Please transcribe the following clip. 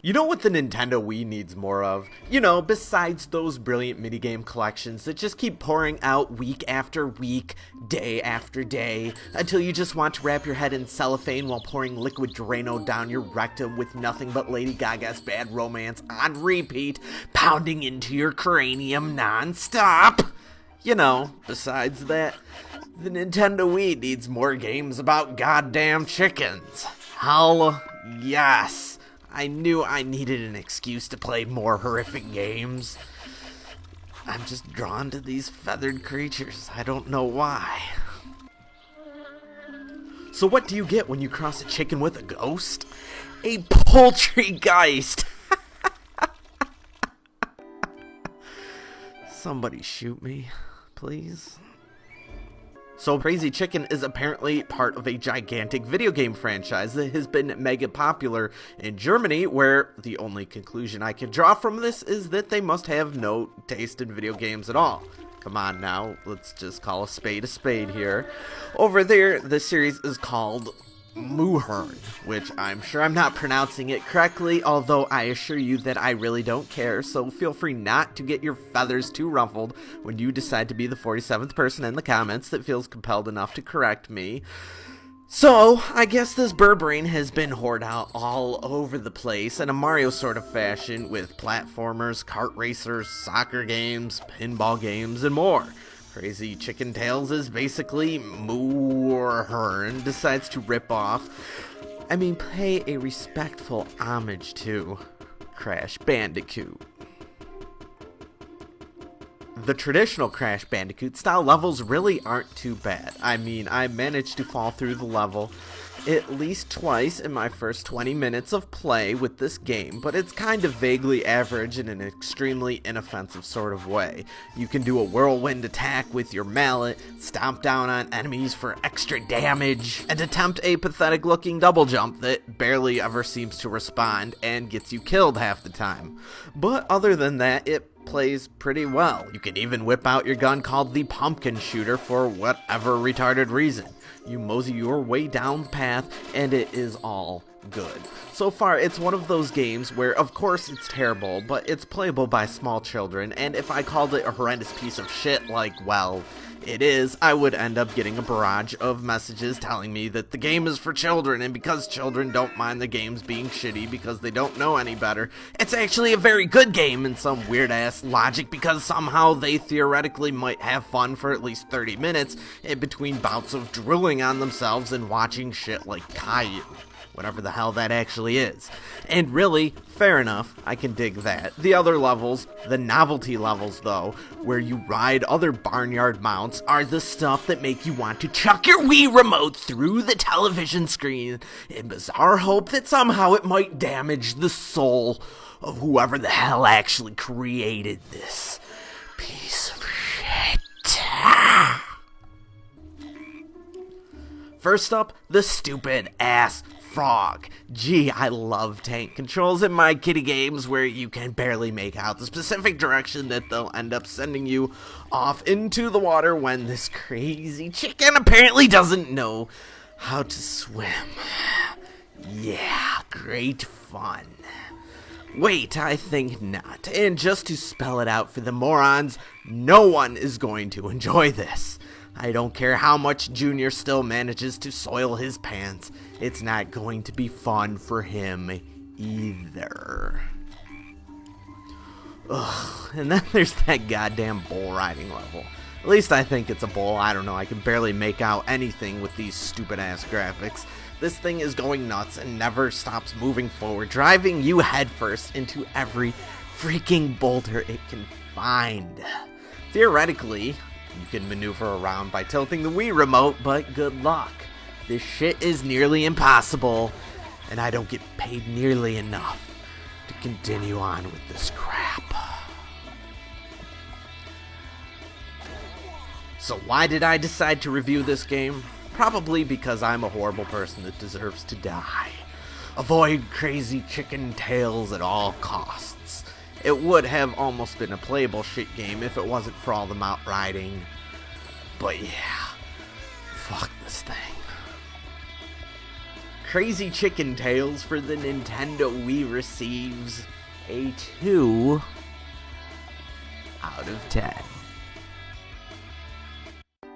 You know what the Nintendo Wii needs more of? You know, besides those brilliant minigame collections that just keep pouring out week after week, day after day, until you just want to wrap your head in cellophane while pouring liquid Drano down your rectum with nothing but Lady Gaga's Bad Romance on repeat, pounding into your cranium non-stop. You know, besides that, the Nintendo Wii needs more games about goddamn chickens. Hell yes. I knew I needed an excuse to play more horrific games. I'm just drawn to these feathered creatures. I don't know why. So what do you get when you cross a chicken with a ghost? A poultrygeist! Somebody shoot me, please. So Crazy Chicken is apparently part of a gigantic video game franchise that has been mega popular in Germany, where the only conclusion I can draw from this is that they must have no taste in video games at all. Come on now, let's just call a spade here. Over there, the series is called Moohern, which I'm sure I'm not pronouncing it correctly, although I assure you that I really don't care, so feel free not to get your feathers too ruffled when you decide to be the 47th person in the comments that feels compelled enough to correct me. So, I guess this Burbrain has been hoarded out all over the place in a Mario sort of fashion with platformers, kart racers, soccer games, pinball games, and more. Crazy Chicken Tales is basically Moohern decides to rip off, pay a respectful homage to Crash Bandicoot. The traditional Crash Bandicoot style levels really aren't too bad. I managed to fall through the level at least twice in my first 20 minutes of play with this game, but it's kind of vaguely average in an extremely inoffensive sort of way. You can do a whirlwind attack with your mallet, stomp down on enemies for extra damage, and attempt a pathetic looking double jump that barely ever seems to respond and gets you killed half the time. But other than that, it plays pretty well. You can even whip out your gun called the pumpkin shooter for whatever retarded reason. You mosey your way down the path, and it is all good. So far, it's one of those games where, of course, it's terrible, but it's playable by small children, and if I called it a horrendous piece of shit like, well, it is, I would end up getting a barrage of messages telling me that the game is for children, and because children don't mind the games being shitty because they don't know any better, it's actually a very good game in some weird-ass logic because somehow they theoretically might have fun for at least 30 minutes in between bouts of drooling on themselves and watching shit like Caillou. Whatever the hell that actually is. And really, fair enough, I can dig that. The other levels, the novelty levels though, where you ride other barnyard mounts, are the stuff that make you want to chuck your Wii remote through the television screen in bizarre hope that somehow it might damage the soul of whoever the hell actually created this piece of shit. First up, the stupid ass frog. Gee, I love tank controls in my kitty games where you can barely make out the specific direction that they'll end up sending you off into the water when this crazy chicken apparently doesn't know how to swim. Yeah, great fun. Wait, I think not. And just to spell it out for the morons, no one is going to enjoy this. I don't care how much Junior still manages to soil his pants. It's not going to be fun for him either. Ugh, and then there's that goddamn bull riding level. At least I think it's a bull. I don't know, I can barely make out anything with these stupid ass graphics. This thing is going nuts and never stops moving forward, driving you headfirst into every freaking boulder it can find. Theoretically, you can maneuver around by tilting the Wii remote, but good luck. This shit is nearly impossible, and I don't get paid nearly enough to continue on with this crap. So why did I decide to review this game? Probably because I'm a horrible person that deserves to die. Avoid Crazy Chicken Tales at all costs. It would have almost been a playable shit game if it wasn't for all the mount riding. But yeah, fuck this thing. Crazy Chicken Tales for the Nintendo Wii receives a 2 out of 10.